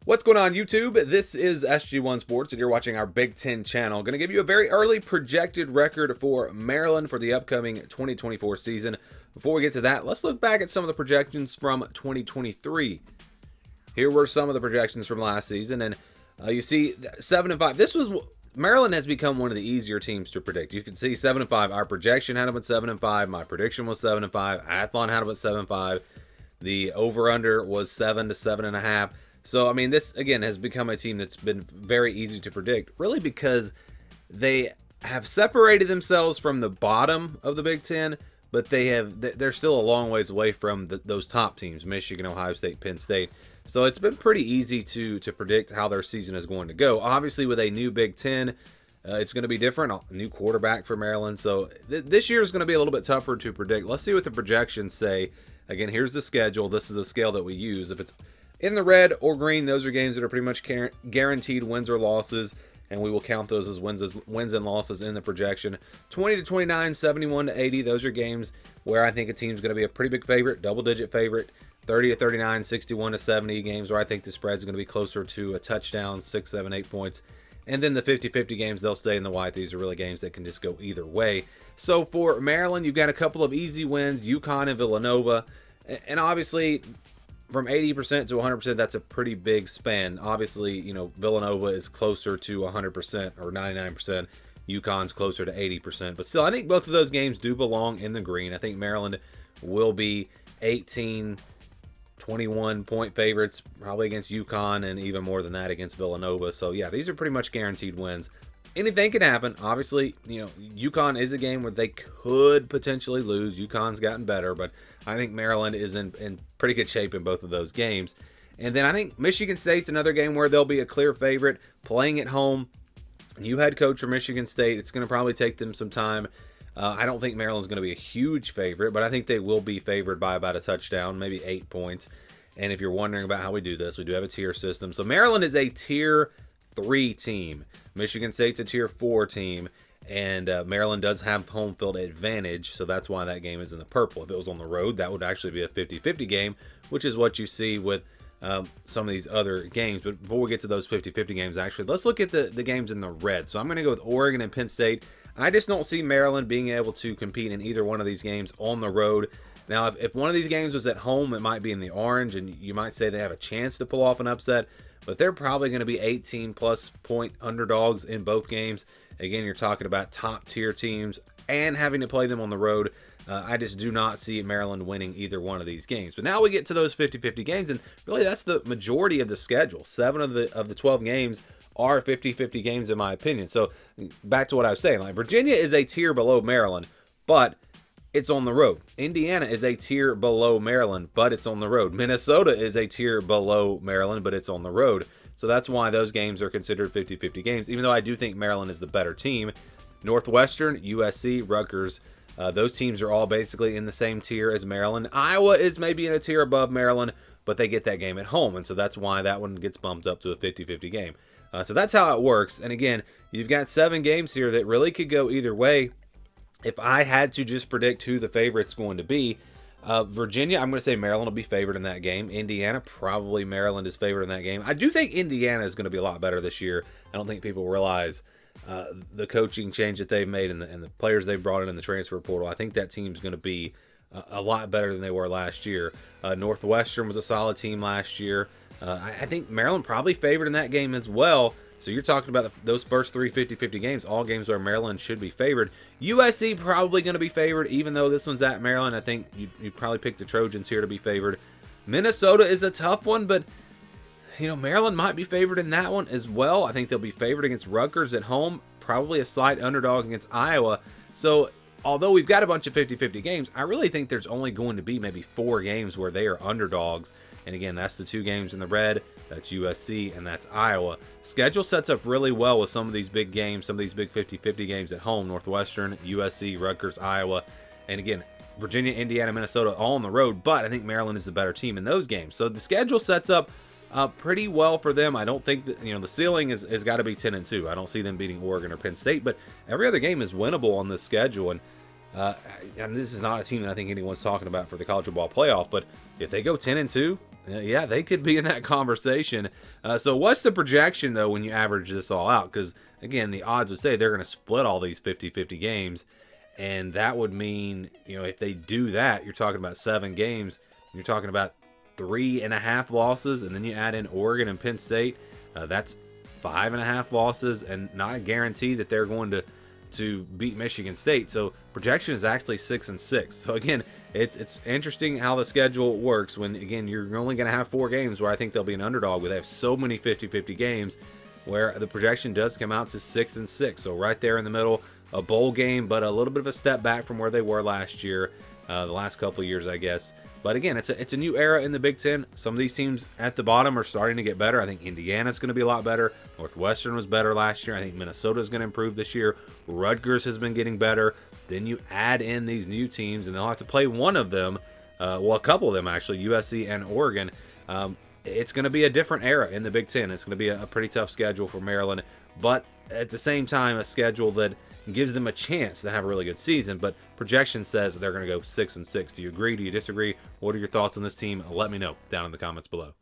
What's going on, YouTube? This is SG1 Sports, and you're watching our Big Ten channel. Going to give you a very early projected record for Maryland for the upcoming 2024 season. Before we get to that, let's look back at some of the projections from 2023. Here were some of the projections from last season, and you see 7-5. Maryland has become one of the easier teams to predict. You can see 7-5. Our projection had them at 7-5. My prediction was 7-5. Athlon had them at 7-5. The over/under was 7 to 7.5. So, I mean, this, again, has become a team that's been very easy to predict, really because they have separated themselves from the bottom of the Big Ten, but they're still a long ways away from those top teams, Michigan, Ohio State, Penn State. So it's been pretty easy to predict how their season is going to go. Obviously, with a new Big Ten, it's going to be different. A new quarterback for Maryland. So this year is going to be a little bit tougher to predict. Let's see what the projections say. Again, here's the schedule. This is the scale that we use. If it's in the red or green, those are games that are pretty much guaranteed wins or losses, and we will count those as wins and losses in the projection. 20 to 29, 71 to 80, those are games where I think a team's going to be a pretty big favorite, double-digit favorite. 30 to 39, 61 to 70, games where I think the spread's going to be closer to a touchdown, 6, 7, 8 points. And then the 50-50 games, they'll stay in the white. These are really games that can just go either way. So for Maryland, you've got a couple of easy wins, UConn and Villanova. And obviously, from 80% to 100%, that's a pretty big span. Obviously, Villanova is closer to 100% or 99%. UConn's closer to 80%. But still, I think both of those games do belong in the green. I think Maryland will be 18, 21-point favorites, probably against UConn, and even more than that against Villanova. So, yeah, these are pretty much guaranteed wins. Anything can happen. Obviously, UConn is a game where they could potentially lose. UConn's gotten better, but I think Maryland is in pretty good shape in both of those games. And then I think Michigan State's another game where they'll be a clear favorite. Playing at home, new head coach for Michigan State, it's going to probably take them some time. I don't think Maryland's going to be a huge favorite, but I think they will be favored by about a touchdown, maybe 8 points. And if you're wondering about how we do this, we do have a tier system. So Maryland is a tier 3 team. Michigan State's a tier 4 team, and Maryland does have home field advantage, so that's why that game is in the purple. If it was on the road, that would actually be a 50-50 game, which is what you see with some of these other games. But before we get to those 50-50 games, actually, let's look at the games in the red. So I'm going to go with Oregon and Penn State. I just don't see Maryland being able to compete in either one of these games on the road. Now, if one of these games was at home, it might be in the orange, and you might say they have a chance to pull off an upset, but they're probably going to be 18-plus point underdogs in both games. Again, you're talking about top-tier teams and having to play them on the road. I just do not see Maryland winning either one of these games. But now we get to those 50-50 games, and really that's the majority of the schedule. 7 of the 12 games are 50-50 games in my opinion. So back to what I was saying, like Virginia is a tier below Maryland, but it's on the road. Indiana is a tier below Maryland, but it's on the road. Minnesota is a tier below Maryland, but it's on the road. So that's why those games are considered 50-50 games, even though I do think Maryland is the better team. Northwestern, USC, Rutgers, those teams are all basically in the same tier as Maryland. Iowa is maybe in a tier above Maryland, but they get that game at home, and so that's why that one gets bumped up to a 50-50 game. So that's how it works. And again, you've got 7 games here that really could go either way. If I had to just predict who the favorite's going to be, Virginia, I'm going to say Maryland will be favored in that game. Indiana, probably Maryland is favored in that game. I do think Indiana is going to be a lot better this year. I don't think people realize the coaching change that they've made and the players they've brought in the transfer portal. I think that team's going to be a lot better than they were last year. Northwestern was a solid team last year. I think Maryland probably favored in that game as well. So you're talking about those first 3 50-50 games, all games where Maryland should be favored. USC probably going to be favored, even though this one's at Maryland. I think you'd probably pick the Trojans here to be favored. Minnesota is a tough one, but Maryland might be favored in that one as well. I think they'll be favored against Rutgers at home, probably a slight underdog against Iowa. So although we've got a bunch of 50-50 games, I really think there's only going to be maybe 4 games where they are underdogs. And again, that's the 2 games in the red. That's USC and that's Iowa. Schedule sets up really well with some of these big games, some of these big 50-50 games at home. Northwestern, USC, Rutgers, Iowa. And again, Virginia, Indiana, Minnesota all on the road. But I think Maryland is the better team in those games. So the schedule sets up pretty well for them. I don't think that, the ceiling has got to be 10-2. I don't see them beating Oregon or Penn State. But every other game is winnable on this schedule. And this is not a team that I think anyone's talking about for the college football playoff, but if they go 10-2, Yeah, they could be in that conversation. So what's the projection, though, when you average this all out? Because, again, the odds would say they're going to split all these 50-50 games. And that would mean, if they do that, you're talking about 7 games. You're talking about 3.5 losses. And then you add in Oregon and Penn State. That's 5.5 losses. And not a guarantee that they're going to beat Michigan State. So projection is actually 6-6. So again, it's interesting how the schedule works when, again, you're only going to have 4 games where I think they'll be an underdog, where they have so many 50-50 games where the projection does come out to 6-6. So right there in the middle, a bowl game, but a little bit of a step back from where they were last year, the last couple of years, I guess. But again, it's a new era in the Big Ten. Some of these teams at the bottom are starting to get better. I think Indiana's going to be a lot better. Northwestern was better last year. I think Minnesota's going to improve this year. Rutgers has been getting better. Then you add in these new teams, and they'll have to play one of them, a couple of them actually, USC and Oregon. It's going to be a different era in the Big Ten. It's going to be a pretty tough schedule for Maryland, but at the same time, a schedule that gives them a chance to have a really good season. But projection says they're going to go 6-6. Do you agree? Do you disagree? What are your thoughts on this team? Let me know down in the comments below.